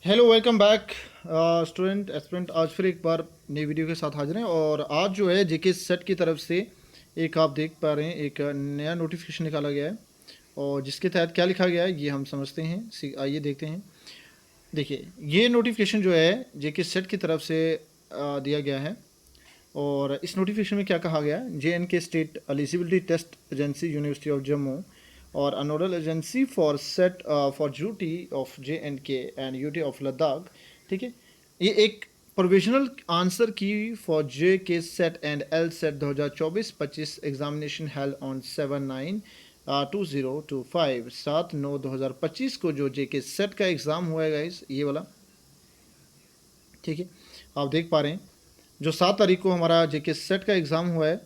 Hello welcome back student aspirant. आज फिर एक बार नई वीडियो के साथ हाजिर हैं और आज जो है जेके सेट की तरफ से एक आप देख पा रहे हैं एक नया नोटिफिकेशन निकाला गया है और जिसके तहत क्या लिखा गया है ये हम समझते हैं। आइए देखते हैं। देखिए ये नोटिफिकेशन जो है जेके सेट की तरफ से दिया गया है और इस नोटिफिकेशन में क्या कहा गया है, JNK state eligibility test agency university of Jammu और nodal agency for SET for duty of JNK and UT of Ladakh. ठीक है, ये एक provisional answer key for JK SET and L SET 2024-25 examination held on 7/9/2025 7/9/2025 को जो JK सेट का exam हुआ है गाइस, ये वाला। ठीक है, आप देख पा रहे हैं जो 7 तारीख को हमारा जेके सेट का एग्ज़ाम हुआ है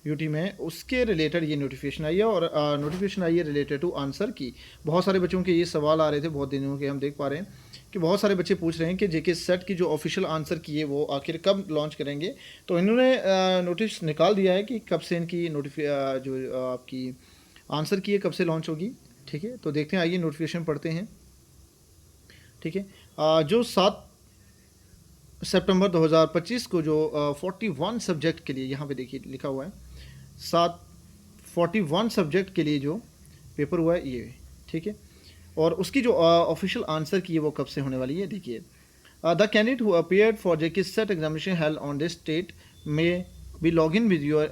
यूटी में, उसके रिलेटेड ये नोटिफिकेशन आई है और नोटिफिकेशन आई है रिलेटेड टू आंसर की। बहुत सारे बच्चों के ये सवाल आ रहे थे बहुत दिनों के, हम देख पा रहे हैं कि बहुत सारे बच्चे पूछ रहे हैं कि जेके सेट की जो ऑफिशियल आंसर की है वो आखिर कब लॉन्च करेंगे। तो इन्होंने नोटिस निकाल दिया है कि कब से इनकी जो आपकी आंसर की है कब से लॉन्च होगी। ठीक है, तो देखते हैं, आइए नोटिफिकेशन पढ़ते हैं। ठीक है, जो 7 सितंबर 2025 को जो 41 सब्जेक्ट के लिए, यहाँ पे देखिए लिखा हुआ है 41 सब्जेक्ट के लिए जो पेपर हुआ है ये। ठीक है, और उसकी जो ऑफिशियल आंसर की है वो कब से होने वाली है, देखिए। The candidate who appeared for JK SET examination held on this date may be log in with your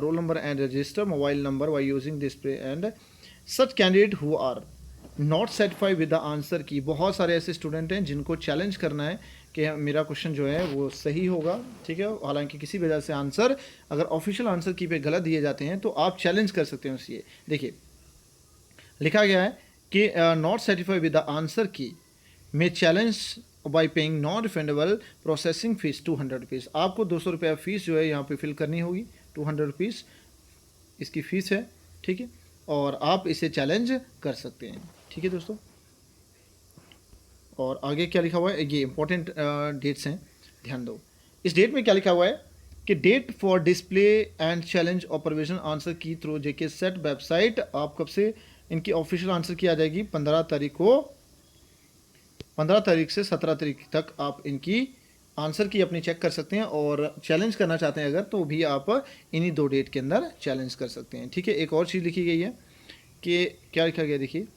roll number and register mobile number by using display and such candidate who are not satisfied with the answer key. बहुत सारे ऐसे student हैं जिनको challenge करना है कि मेरा question जो है वो सही होगा। ठीक है, हालांकि किसी वजह से आंसर अगर ऑफिशियल आंसर की पे गलत दिए जाते हैं तो आप चैलेंज कर सकते हैं उससे। देखिए लिखा गया है कि not satisfied with the answer key may challenge by paying non refundable processing fees 200 rupees. आपको 200 रुपया फ़ीस जो है यहाँ पे फिल करनी होगी। 200 रुपीज़ इसकी फ़ीस है। ठीक है, और आप इसे चैलेंज कर सकते हैं। ठीक है दोस्तों, और आगे क्या लिखा हुआ है, ये इंपॉर्टेंट डेट्स हैं, ध्यान दो। इस डेट में क्या लिखा हुआ है कि date for display and challenge और provision answer key through JK SET website. आप कब से इनकी ऑफिशियल आंसर की आ जाएगी, 15 तारीख को। 15 तारीख से 17 तारीख तक आप इनकी आंसर की अपनी चेक कर सकते हैं और चैलेंज करना चाहते हैं अगर, तो भी आप इन्हीं 2 डेट के अंदर चैलेंज कर सकते हैं। ठीक है, एक और चीज़ लिखी गई है कि क्या लिखा गया, देखिए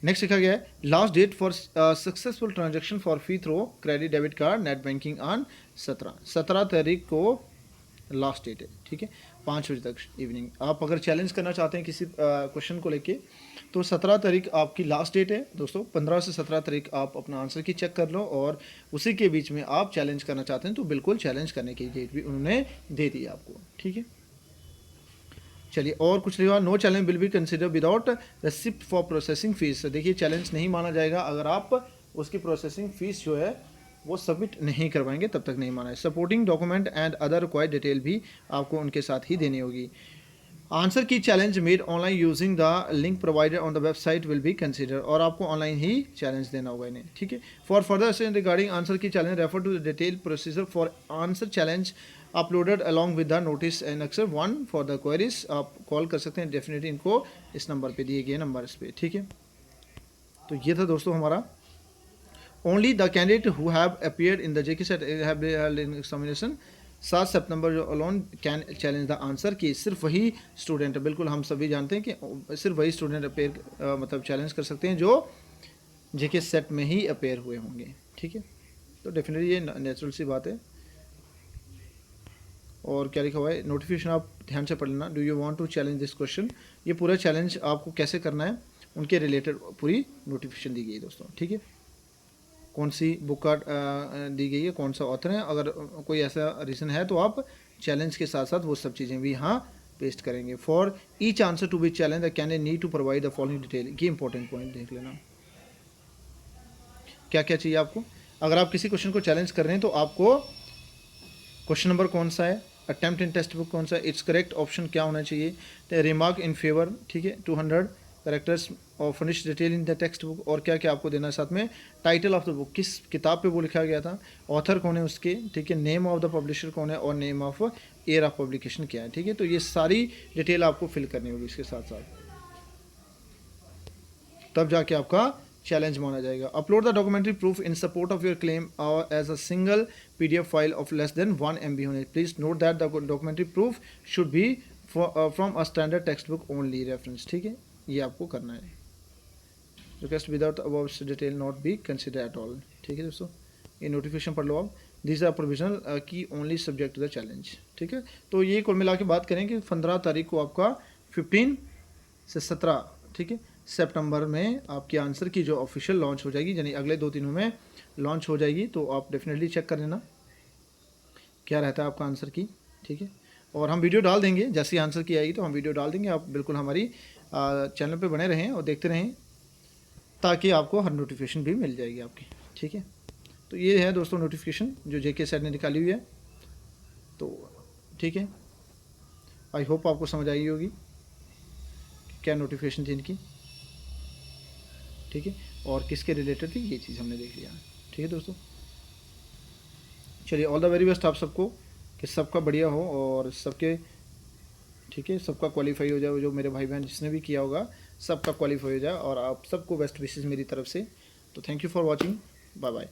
नेक्स्ट लिखा गया है last date for successful transaction for fee through credit debit card net banking on 17 तारीख को लास्ट डेट है। ठीक है, 5 बजे तक इवनिंग। आप अगर चैलेंज करना चाहते हैं किसी क्वेश्चन को लेके तो 17 तारीख आपकी लास्ट डेट है दोस्तों। 15 से 17 तारीख आप अपना आंसर की चेक कर लो और उसी के बीच में आप चैलेंज करना चाहते हैं तो बिल्कुल चैलेंज करने की डेट भी उन्होंने दे दी आपको। ठीक है, चलिए और कुछ नहीं हुआ। No challenge will be consider without receipt for processing fees. देखिए चैलेंज नहीं माना जाएगा अगर आप उसकी प्रोसेसिंग फीस जो है वो सबमिट नहीं करवाएंगे, तब तक नहीं माना है। Supporting document and other required detail भी आपको उनके साथ ही देनी होगी। Answer key challenge made online using the link provided on the website will be consider. और आपको ऑनलाइन ही चैलेंज देना होगा इन्हें। ठीक है, for further assistance regarding answer key challenge refer to the detail procedure for answer challenge uploaded along with the notice and अक्सर 1 for the queries. आप call कर सकते हैं डेफिनेटली इनको इस नंबर पे दिए गए नंबर पे। ठीक है, तो ये था दोस्तों हमारा only the candidate who have appeared in the JK set have held in examination 7 सितंबर जो alone can challenge the answer की। सिर्फ वही स्टूडेंट, बिल्कुल हम सभी जानते हैं कि सिर्फ वही स्टूडेंट अपेयर मतलब चैलेंज कर सकते हैं जो जेके सेट में ही अपेयर हुए होंगे। ठीक है, तो डेफिनेटली ये नेचुरल सी बात है। और क्या लिखा हुआ है, नोटिफिकेशन आप ध्यान से पढ़ लेना। Do you want to challenge this question, ये पूरा चैलेंज आपको कैसे करना है उनके रिलेटेड पूरी नोटिफिकेशन दी गई है दोस्तों। ठीक है, कौन सी बुक का दी गई है, कौन सा ऑथर है, अगर कोई ऐसा रीज़न है तो आप चैलेंज के साथ साथ वो सब चीज़ें भी यहाँ पेस्ट करेंगे। For each answer to be challenge the candidate need to provide the following detail. ये इंपॉर्टेंट पॉइंट देख लेना, क्या क्या चाहिए आपको। अगर आप किसी क्वेश्चन को चैलेंज कर रहे हैं तो आपको क्वेश्चन नंबर कौन सा है, अटैम्प्ट इन टेक्स्ट बुक कौन सा है, इट्स करेक्ट ऑप्शन क्या होना चाहिए, रिमार्क इन फेवर। ठीक है, 200 करेक्टर्स और finish detail in the text book. और क्या क्या आपको देना है साथ में, टाइटल ऑफ द बुक, किस किताब पे वो लिखा गया था, ऑथर कौन है उसके। ठीक है, नेम ऑफ द पब्लिशर कौन है और name of year of publication क्या है। ठीक है, तो ये सारी डिटेल आपको फिल करनी होगी इसके साथ साथ। तब जाके आपका चैलेंज माना जाएगा। Upload the documentary proof in support of your claim as a single PDF file of less than 1 MB होने। Please note that the documentary proof should be from a standard text book only reference, ठीक है, ये आपको करना है। Request without above detail not be consider at all, ठीक है दोस्तों, ये नोटिफिकेशन पढ़ लो आप। This are provisional key only subject to the challenge, ठीक है। तो ये कुल मिला के बात करें कि 15 तारीख को आपका 15 से 17, ठीक है, सितंबर में आपके आंसर की जो ऑफिशियल लॉन्च हो जाएगी, यानी अगले 2 दिनों में लॉन्च हो जाएगी। तो आप डेफिनेटली चेक कर लेना क्या रहता है आपका आंसर की, ठीक है। और हम वीडियो डाल देंगे, जैसे आंसर की आएगी तो हम वीडियो डाल देंगे। आप बिल्कुल हमारी चैनल पे बने रहें और देखते रहें, ताकि आपको हर नोटिफिकेशन भी मिल जाएगी आपकी, ठीक है। तो ये है दोस्तों नोटिफिकेशन जो JK सर ने निकाली हुई है, तो ठीक है। आई होप आपको समझ आई होगी क्या नोटिफिकेशन थी इनकी, ठीक है, और किसके रिलेटेड थी, ये चीज़ हमने देख लिया, ठीक है दोस्तों। चलिए, ऑल द वेरी बेस्ट आप सबको, कि सबका बढ़िया हो और सबके, ठीक है, सबका क्वालिफाई हो जाए। जो मेरे भाई बहन जिसने भी किया होगा सबका क्वालिफाई हो जाए, और आप सबको बेस्ट विशेज़ मेरी तरफ से। तो thank you for watching, bye bye.